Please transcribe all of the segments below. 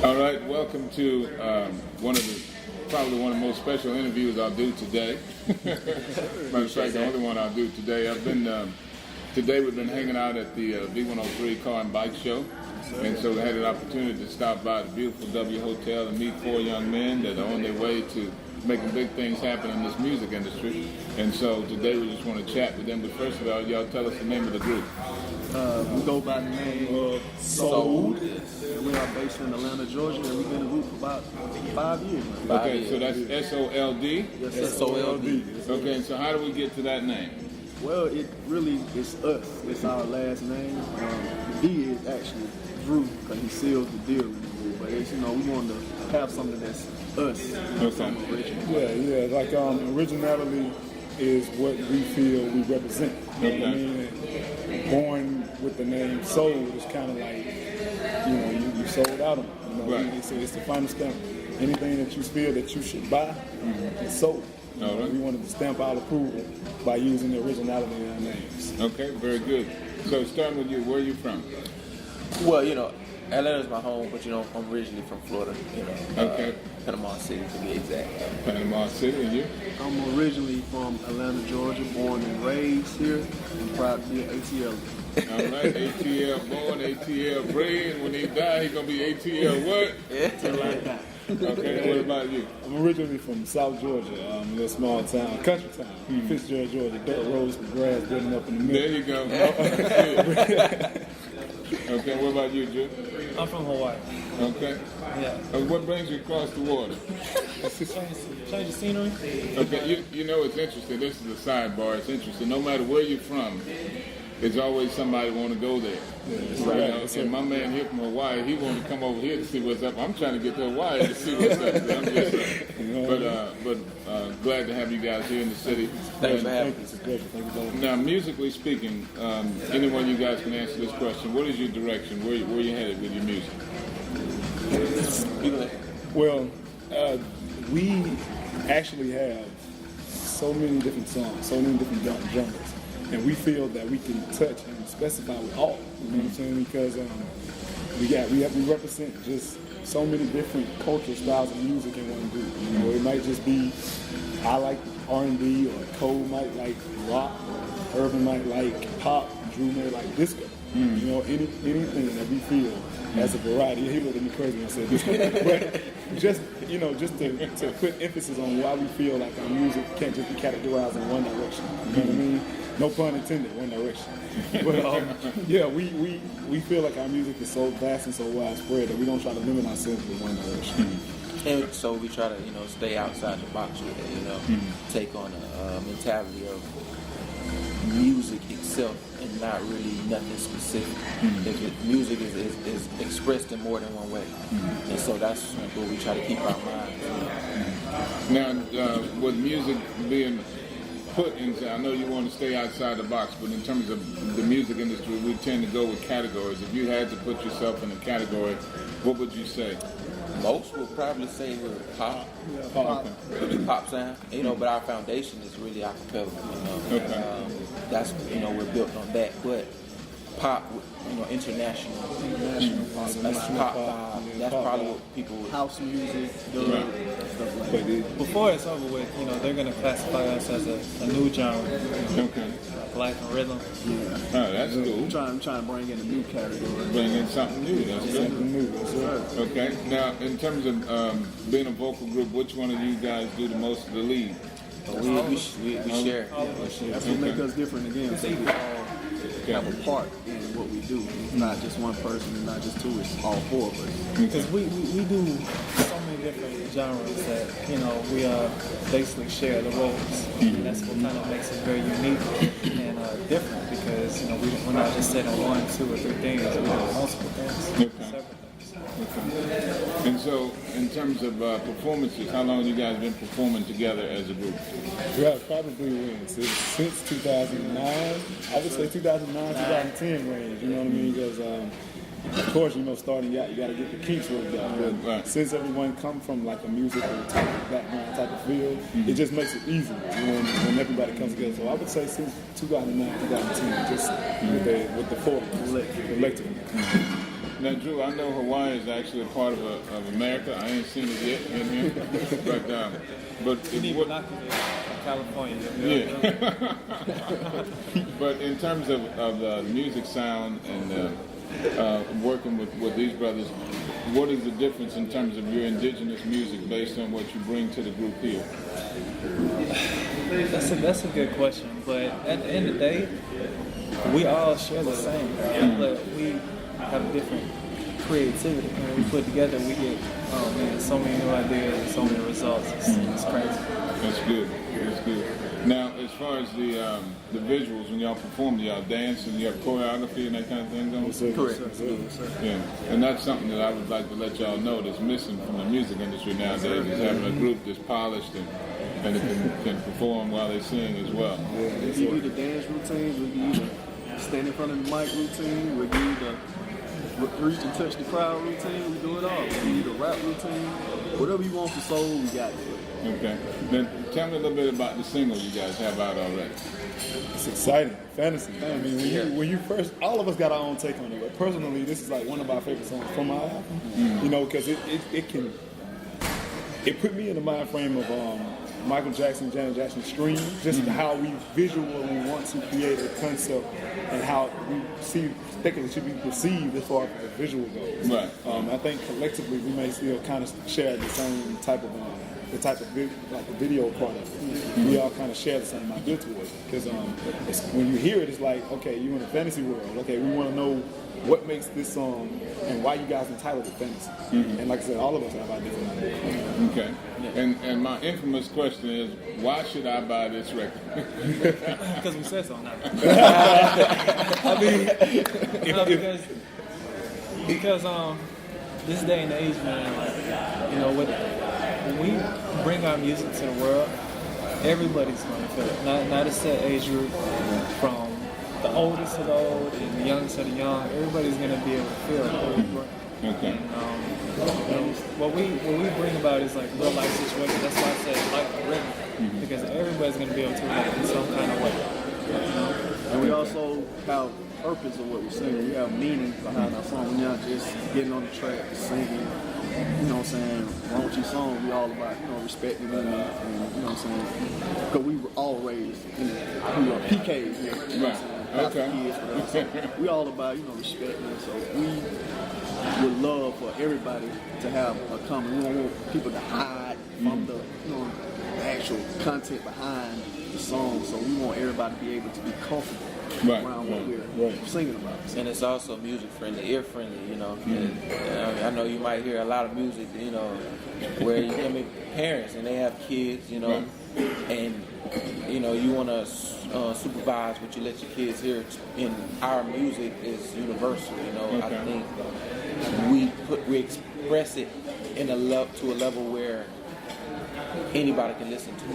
All right, welcome to probably one of the most special interviews I'll do today. Matter of fact, the only one I'll do today. Today we've been hanging out at the V103 Car and Bike Show, and so we had an opportunity to stop by the beautiful W Hotel and meet four young men that are on their way to making big things happen in this music industry. And so today we just want to chat with them. But first of all, y'all tell us the name of the group. We go by the name of Sold. We are based in Atlanta, Georgia, and we've been in a group for about 5 years. Okay, so that's S-O-L-D? Yes, S-O-L-D. Okay, so how do we get to that name? Well, it really is us. It's our last name. The D is actually Drew, because he seals the deal. But it's, we wanted to have something that's us. Something original. Yeah, like originality is what we feel we represent. Okay. I mean, born with the name Soul is kind of like, you sold out on it. Right. It's the final stamp. Anything that you feel that you should buy is sold. All right. We wanted to stamp our approval by using the originality in our names. Okay, very good. So starting with you, where are you from? Well, Atlanta's my home, but I'm originally from Florida. Okay. Panama City to be exact. Panama City, and you? I'm originally from Atlanta, Georgia, born and raised here, and proud to be an ATL. All right, ATL born, ATL bred. When he die, he's gonna be ATL what? Till I die. Okay, what about you? I'm originally from South Georgia, a little small town, country town, Fitzgerald, Georgia. Dirt roads with grass building up in the middle. There you go. Okay, what about you, Drew? I'm from Hawaii. Okay. Yeah. What brings you across the water? Change the scenery. Okay, it's interesting. This is a sidebar. It's interesting. No matter where you're from, there's always somebody want to go there. And my man here from Hawaii, he wanted to come over here to see what's up. I'm trying to get to Hawaii to see what's up. I'm just, but glad to have you guys here in the city. Thanks for having me. It's a pleasure. Thank you very much. Now, musically speaking, any one of you guys can answer this question. What is your direction? Where you headed with your music? Well, we actually have so many different songs, so many different genres, and we feel that we can touch and specify with all. You know what I'm saying? Because we represent just so many different cultural styles of music in one group. It might just be I like R&B, or Cole might like rock, or Urban might like pop, Drew may like disco. Anything that we feel as a variety. He looked at me crazy when I said this, but just to put emphasis on why we feel like our music can't just be categorized in one direction. You know what I mean? No pun intended, one direction. But we feel like our music is so vast and so widespread that we don't try to limit ourselves to one direction. And so we try to, stay outside the box with it, take on a mentality of music itself and not really nothing specific. Music is expressed in more than one way. And so that's what we try to keep our minds. Now, with music being put into, I know you want to stay outside the box, but in terms of the music industry, we tend to go with categories. If you had to put yourself in a category, what would you say? Most will probably say we're pop sound, but our foundation is really acapella. Okay. That's we're built on that, but pop, international. That's pop vibe. That's probably what people would. House music, stuff like that. Before it's over with, they're going to classify us as a new genre. Okay. Life and rhythm. Oh, that's cool. I'm trying to bring in a new category. Bring in something new. That's good. Something new, that's right. Okay. Now, in terms of being a vocal group, which one of you guys do the most of the lead? We share. That's what makes us different again. We all have a part in what we do. It's not just one person and not just two, it's all four of us. Because we do so many different genres that, we basically share the roles. And that's what kind of makes it very unique and different, because, we're not just setting on 1, 2, or 3 things. We do multiple things, several things. Okay. And so, in terms of performances, how long have you guys been performing together as a group? Yeah, probably since 2009. I would say 2009, 2010 range. You know what I mean? Because of course, starting out, you got to get the kinks worked out. But right. Since everyone come from like a musical type of background, type of field, it just makes it easy when everybody comes together. So I would say since 2009, 2010, just with the four collectively. Now, Drew, I know Hawaii is actually a part of America. I ain't seen it yet in here, but You need what, binoculars in California. yeah. But in terms of the music sound and working with these brothers, what is the difference in terms of your indigenous music based on what you bring to the group here? That's a good question, but at the end of the day, we all share the same, but we have different creativity. When we put together, we get so many new ideas and so many results. It's crazy. That's good. That's good. Now, as far as the visuals, when y'all perform, do y'all dance and you have choreography and that kind of thing going? Correct. Yeah, and that's something that I would like to let y'all know that's missing from the music industry nowadays, is having a group that's polished and it can perform while they sing as well. We give you the dance routines, we give you the stand in front of the mic routine, we give you the reach and touch the crowd routine, we do it all. We give you the rap routine, whatever you want for soul, we got it. Okay. Then tell me a little bit about the single you guys have out already. It's exciting, fantasy. I mean, when you first, all of us got our own take on it. But personally, this is like one of our favorite songs from our album. You know, because it put me in the mind frame of Michael Jackson, Janet Jackson Scream, just how we visually want to create a concept and how we think it should be perceived as far as the visual goes. Right. I think collectively we may still kind of share the same type of like the video part of it. We all kind of share the same idea towards it, because when you hear it, it's like, okay, you're in a fantasy world. Okay, we want to know what makes this song and why you guys entitled it fantasy. And like I said, all of us have our different ideas. Okay. And my infamous question is, why should I buy this record? Because we said so now. I mean, because this day and age, man, like, you know, when we bring our music to the world, everybody's gonna feel it. Not a set age group, from the oldest to the old and the youngest to the young. Everybody's gonna be able to feel what we bring. Okay. And what we bring about is like real life situations. That's why I said like the rhythm, because everybody's gonna be able to relate in some kind of way. You know? And we also have purpose of what we're singing. We have meaning behind our song. We're not just getting on the track, singing. You know what I'm saying? Raunchy song. We all about, you know, respecting them, and you know what I'm saying? Because we were all raised, you know, we are PKs, you know what I'm saying? Okay. Kids, whatever. So we all about, you know, respecting. So we would love for everybody to have a common. We don't want people to hide from the, you know, the actual content behind the song. So we want everybody to be able to be comfortable around what we're singing about. And it's also music friendly, ear friendly, you know. And, I know you might hear a lot of music, you know, where you parents and they have kids, you know, and you know you want to supervise what you let your kids hear. In our music is universal, you know. I think we express it in to a level where anybody can listen to it.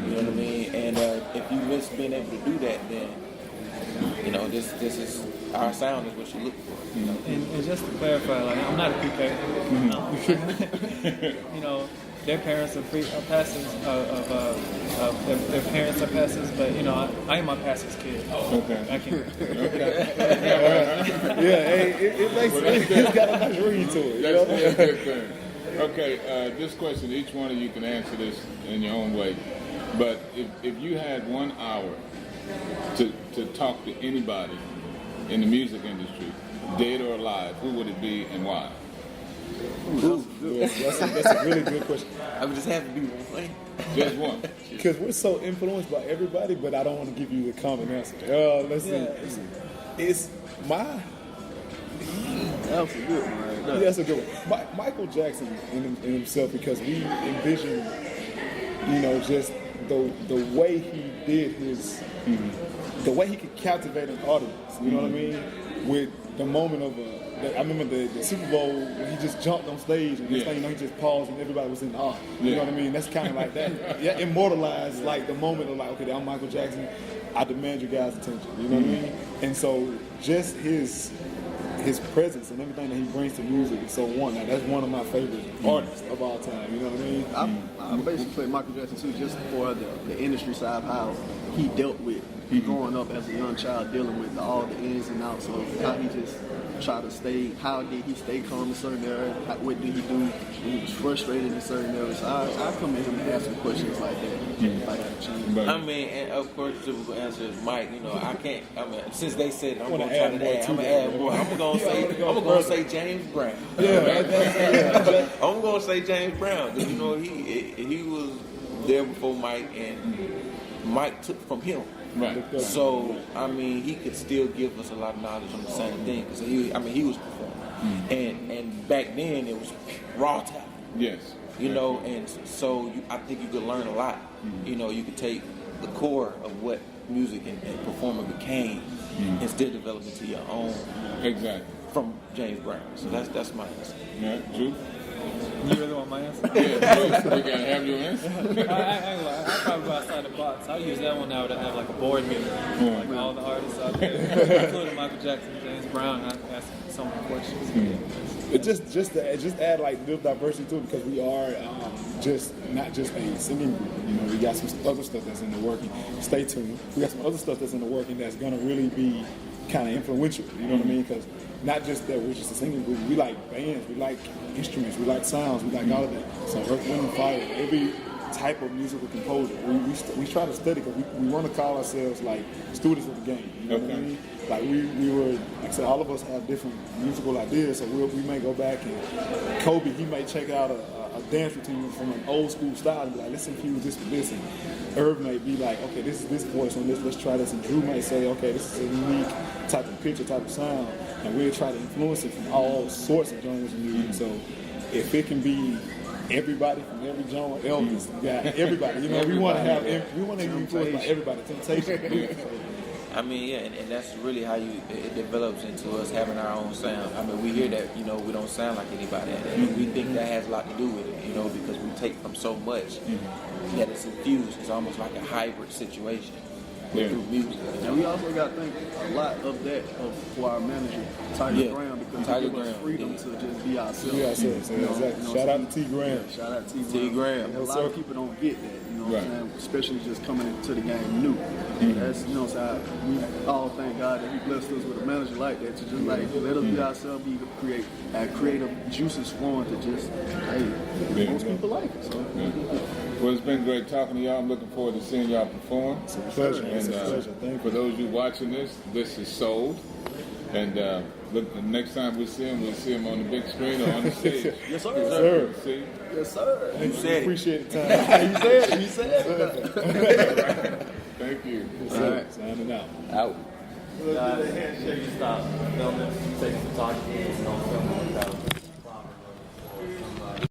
You know what I mean? And if you miss being able to do that, then you know this is our sound is what you look for. You know? And just to clarify, like, I'm not a PK. You know, their parents are pastors. Their parents are pastors, but you know, I am my pastor's kid. Okay. I can. It makes it's got a nice ring to it. That's a good thing. Okay, this question, each one of you can answer this in your own way. But if you had 1 hour to talk to anybody in the music industry, dead or alive, who would it be and why? That's a really good question. I would just have to be one. Just one. Because we're so influenced by everybody, but I don't want to give you the common answer. Let's see. It's my... That's a good one, right? Yeah, that's a good one. Michael Jackson in himself, because we envision, you know, just the way he did his, the way he could captivate an audience. You know what I mean? With the moment of I remember the Super Bowl when he just jumped on stage and next thing you know, he just paused and everybody was in awe. You know what I mean? That's kind of like that. Yeah, immortalized like the moment of like, okay, I'm Michael Jackson. I demand your guys' attention. You know what I mean? And so just his presence and everything that he brings to music is so one. Now, that's one of my favorite artists of all time. You know what I mean? I basically play Michael Jackson too, just for the industry side of how he dealt with growing up as a young child, dealing with all the ins and outs of how he just tried to stay. How did he stay calm in certain areas? What did he do when he was frustrated in certain areas? So I come at him and ask him questions like that. If I got a chance. I mean, and of course, the typical answer is Mike. You know, I can't. I mean, since they said it, I'm wanna gonna try add to more add. to I'm gonna that. add more. I'm gonna say James Brown. Yeah, I'm gonna say James Brown because you know he was there before Mike, and Mike took from him. Right. So I mean, he could still give us a lot of knowledge on the same thing because he was performing, and back then it was raw talent. Yes. You know, and so I think you could learn a lot. You know, you could take the core of what music and performing became and still develop into your own Exactly. from James Brown. So that's my answer. Yeah, Drew? You really want my answer? Yeah, Drew, we gotta have your answer. I ain't gonna lie. I probably go outside the box. I use that one now to have like a board meeting, like all the artists out there, including Michael Jackson, James Brown. I ask some of the questions. It just add like a little diversity to it because we are just not just a singing group. You know, we got some other stuff that's in the working. Stay tuned. We got some other stuff that's in the working that's gonna really be kind of influential. You know what I mean? Because not just that we're just a singing group. We like bands. We like instruments. We like sounds. We like all of that. So Earth, Wind, and Fire. Every type of musical composer. We try to study because we want to call ourselves like students of the game. You know what I mean? Like we were, like I said, all of us have different musical ideas, so we may go back and Kobe, he may check out a dance routine from an old school style and be like, let's infuse this with this, and Irv may be like, okay, this is this voice on this, let's try this, and Drew may say, okay, this is a unique type of picture, type of sound, and we'll try to influence it from all sorts of genres of music. So if it can be everybody from every genre, Elvis, we got everybody, you know, we want to be influenced by everybody, Temptation. I mean, yeah, and that's really how it develops into us having our own sound. I mean, we hear that, you know, we don't sound like anybody, and we think that has a lot to do with it, you know, because we take from so much that it's infused. It's almost like a hybrid situation through music. And we also got to think a lot of that for our manager, Tiger Graham, because he gives us freedom to just be ourselves. Be ourselves, exactly. Shout out to T. Graham. Yeah, shout out to T. Graham. And a lot of people don't get that, you know what I'm saying? Especially just coming into the game new. That's, you know what I'm saying? We all thank God that he blessed us with a manager like that to just like let us be ourselves, be create creative juices flowing to just, hey, most people like it. So. Well, it's been great talking to y'all. I'm looking forward to seeing y'all perform. It's a pleasure. And It's a pleasure. Thank you. for those of you watching this is sold. And look, the next time we'll see him on the big screen or on the stage. Yes, sir. Yes, sir. See? Yes, sir. You said it. Appreciate the time. You said it. Thank you. All right. Signing out. Out. Make sure you stop filming, take some photography, don't film without.